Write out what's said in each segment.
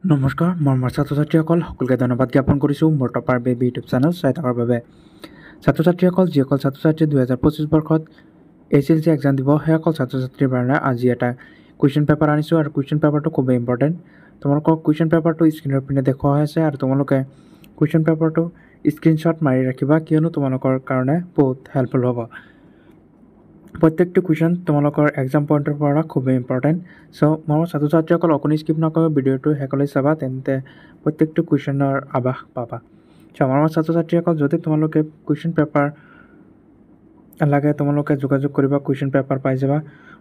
নমস্কাৰ মই ছাত্ৰ ছাত্ৰীসকল সকলোকে ধন্যবাদ জ্ঞাপন কৰিছোঁ মোৰ টপাৰ বেবী ইউটিউব চেনেল চাই থকাৰ বাবে। ছাত্ৰ ছাত্ৰীসকল যিসকল ছাত্ৰ ছাত্ৰী 2025 বৰ্ষত HLC এক্সাম দিব সেইসকল ছাত্ৰ ছাত্ৰীৰ কাৰণে আজি এটা কুৱেশ্যন পেপাৰ আনিছোঁ আৰু কুৱেশ্যন পেপাৰটো খুবেই ইম্পৰ্টেণ্ট। তোমালোকক কুৱেশ্যন পেপাৰটো স্ক্ৰীনৰ পিনে দেখুওৱা হৈছে আৰু তোমালোকে কুৱেশ্যন পেপাৰটো স্ক্ৰীনশ্বট মাৰি ৰাখিবা কিয়নো তোমালোকৰ কাৰণে বহুত হেল্পফুল হ'ব। প্ৰত্যেকটো কুৱেশ্যন তোমালোকৰ এক্সাম পইণ্টৰ পৰা খুবেই ইম্পৰ্টেণ্ট। চ' মোৰ ছাত্ৰ ছাত্ৰীসকল অকণি স্কিপ নকৰি ভিডিঅ'টো শেষলৈ চাবা, তেন্তে প্ৰত্যেকটো কুৱেশ্যনৰ আভাস পাবা। চ' মোৰ ছাত্ৰ ছাত্ৰীসকল যদি তোমালোকে কুৱেশ্যন পেপাৰ লাগে তোমালোকে যোগাযোগ কৰিবা, কুৱেশ্যন পেপাৰ পাই যাবা।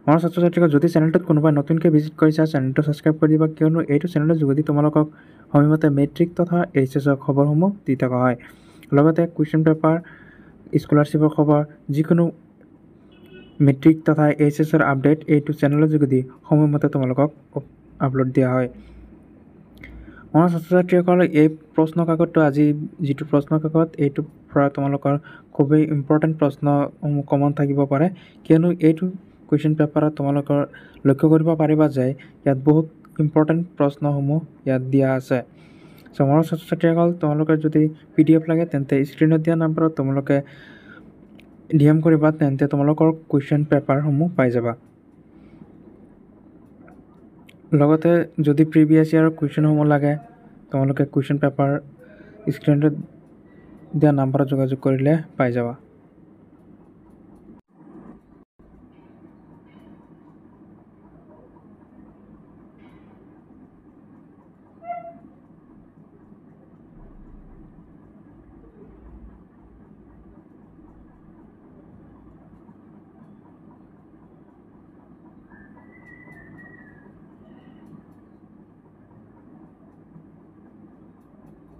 মোৰ ছাত্ৰ ছাত্ৰীসকল যদি চেনেলটোত কোনোবাই নতুনকৈ ভিজিট কৰিছা চেনেলটো ছাবস্ক্ৰাইব কৰি দিবা কিয়নো এইটো চেনেলৰ যোগেদি তোমালোকক সময়মতে মেট্ৰিক তথা HSৰ খবৰসমূহ দি থকা হয়। লগতে কুৱেশ্যন পেপাৰ, স্কলাৰশ্বিপৰ খবৰ, যিকোনো মেট্ৰিক তথা HSৰ আপডেট এইটো চেনেলৰ যোগেদি সময়মতে তোমালোকক আপলোড দিয়া হয়। মোৰ ছাত্ৰ ছাত্ৰীসকল এই প্ৰশ্ন কাকতটো আজি যিটো প্ৰশ্ন কাকত এইটোৰ পৰা তোমালোকৰ খুবেই ইম্পৰ্টেণ্ট প্ৰশ্নসমূহ কমন থাকিব পাৰে কিয়নো এইটো কুৱেশ্যন পেপাৰত তোমালোকৰ লক্ষ্য কৰিব পাৰিবা যে ইয়াত বহুত ইম্পৰ্টেণ্ট প্ৰশ্নসমূহ ইয়াত দিয়া আছে। চ' মোৰ ছাত্ৰ ছাত্ৰীসকল তোমালোকে যদি PDF লাগে তেন্তে স্ক্ৰীণত দিয়া নাম্বাৰত তোমালোকে DM কৰিবা, তেন্তে তোমালোকৰ কুৱেশ্যন পেপাৰসমূহ পাই যাবা। লগতে যদি প্ৰিভিয়াছ ইয়াৰৰ কুৱেশ্যনসমূহ লাগে তোমালোকে কুৱেশ্যন পেপাৰ স্ক্ৰীণত দিয়া নাম্বাৰত যোগাযোগ কৰিলে পাই যাবা।